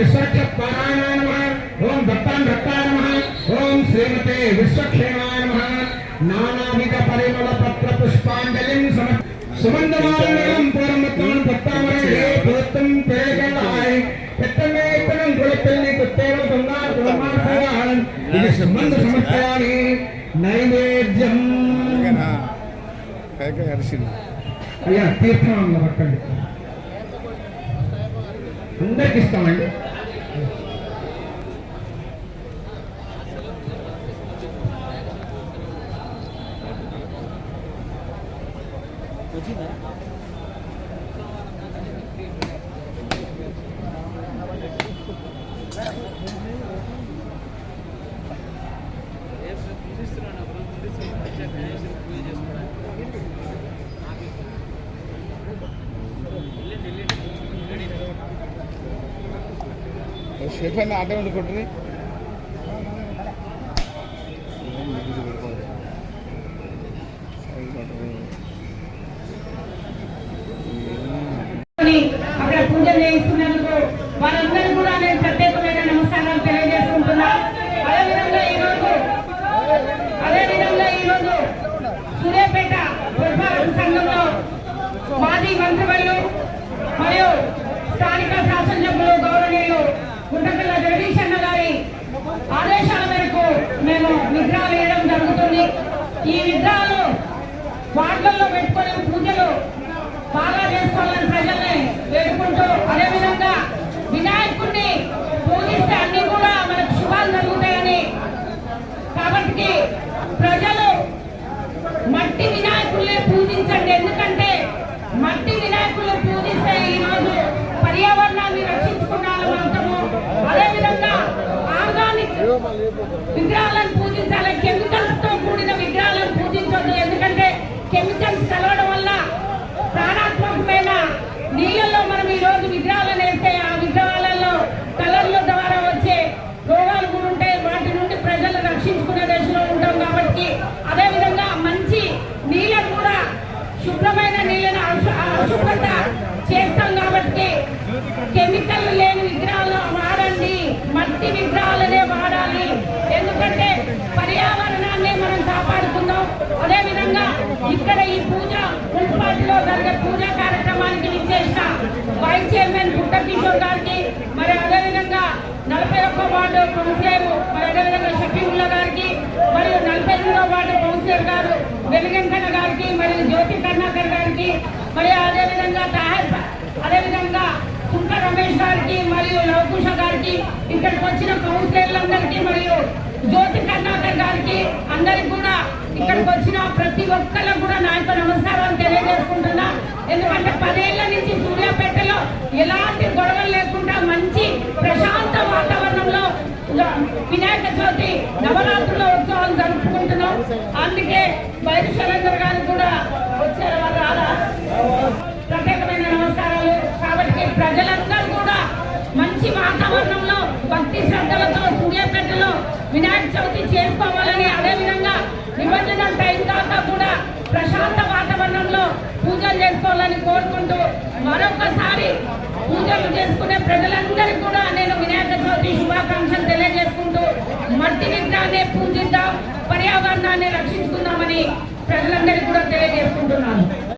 विश्वक्षपारायणाय नमः। ओम भक्तान भक्ताय नमः। ओम श्रीमते विश्वक्षेमाय नमः। नानाविध परिमल पत्र पुष्पांजलिं सुमंदमालम पूर्णमत्तान भक्तामरे भूतम पेगलाय పెత్తమే ఇతనం గులపెల్లి కుత్తేవ బంగారు కుమార్తెగాన్ ఇది సంబంధ సమర్పయామి నైవేద్యం కైక అర్శిన అయ్యా తీర్థం పట్టండి అందరికి ఇస్తామండి शेफन आटे कोट्री అక్కడ పూజలు చేస్తున్నందుకు వారందరూ కూడా నేను ప్రత్యేకమైన నమస్కారాలు తెలియజేసుకుంటున్నా. అదేవిధంగా ఈరోజు సూర్యాపేట పురపాలక సంఘంలో మాజీ మంత్రివర్యులు మరియు స్థానిక శాసనసభ్యులు గౌరవనీయులు గుంటకల్ల జగదీష్ అన్న గారి ఆదేశాల మేరకు మేము విగ్రహాలు వేయడం జరుగుతుంది. ఈ విగ్రహాలు వార్డులలో పెట్టుకునే పూజలు బాగా చేసుకోవాలని ప్రజల్ని వేడుకుంటూ, అదేవిధంగా వినాయకుడిని పూజిస్తే అన్ని కూడా మనకు శుభాలు జరుగుతాయని, కాబట్టి ప్రజలు మట్టి వినాయకుల్ని పూజించండి. ఎందుకంటే మట్టి వినాయకులు పూజిస్తే ఈరోజు పర్యావరణాన్ని రక్షించుకున్నాము అంటాము. అదేవిధంగా ఆర్గానిక్ విగ్రహాలను పూజించాలి, కెమికల్స్ తో కూడిన విగ్రహాలను పూజించొద్దు. ఎందుకంటే కెమికల్స్ కలవడం వల్ల ప్రాణాత్మకమైన నీళ్ళల్లో మనం ఈరోజు విగ్రహాలను వేస్తే ఆ విగ్రహాలలో కలర్ల ద్వారా వచ్చే రోగాలు కూడా ఉంటాయి. వాటి నుండి ప్రజలు రక్షించుకునే దశలో ఉంటాం కాబట్టి, అదేవిధంగా మంచి నీళ్ళను కూడా శుభ్రమైన నీళ్ళను అశుభ్రత చేస్తాం కాబట్టి కెమికల్ లేని విగ్రహాలు వాడండి, మట్టి విగ్రహాలనే వాడాలి. ఎందుకంటే పర్యావరణాన్ని మనం కాపాడుకుందాం. అదేవిధంగా ఇక్కడ ఈ పూజ మున్సిపాలిటీలో జరిగే పూజా కార్యక్రమానికి విచ్చేసిన వైస్ చైర్మన్ పుట్ట కిషోర్ గారికి, మరి అదేవిధంగా 41వ వార్డు కౌన్సిలర్, మరి అదేవిధంగా షఫీవుల్లా గారికి, మరియు 42వ వార్డు కౌన్సిలర్ గారు వెలుగంకన్న గారికి, మరియు జ్యోతి కర్ణాకర్ గారికి, మరియు అదేవిధంగా అదేవిధంగా సుంక రమేష్ గారికి, మరియు లవకుశ గారికి, ఇక్కడికి వచ్చిన కౌన్సిలర్లందరికీ, మరియు జ్యోతి కర్ణాకర్ గారికి, అందరికి కూడా ఇక్కడికి వచ్చిన ప్రతి ఒక్కరికి కూడా నా యొక్క నమస్కారాలు తెలియజేసుకుంటున్నా. ఎందుకంటే 10 ఏళ్ల నుంచి సూర్యాపేటలో ఎలాంటి గొడవలు లేకుండా మంచి ప్రశాంత వాతావరణంలో వినాయక చవితి నవరాత్రుల ఉత్సవాలు జరుపుకుంటున్నాం. అందుకే వైరు శరేందర్ గారు కూడా వచ్చారు, వాళ్ళు రాదా, ప్రత్యేకమైన నమస్కారాలు. కాబట్టి ప్రజలందరూ కూడా మంచి వాతావరణంలో భక్తి శ్రద్ధలతో సూర్యాపేటలో వినాయక చవితి చేసుకోవాలని, అదేవిధంగా నిమజ్జనం టైం దాకా కూడా ప్రశాంత వాతావరణంలో పూజలు చేసుకోవాలని కోరుకుంటూ, మరొకసారి పూజలు చేసుకునే ప్రజలందరికీ కూడా నేను వినాయక చవితి శుభాకాంక్షలు తెలియజేసుకుంటూ, మట్టి విగ్రహాన్ని పూజిద్దాం, పర్యావరణాన్ని రక్షించుకుందామని ప్రజలందరికీ కూడా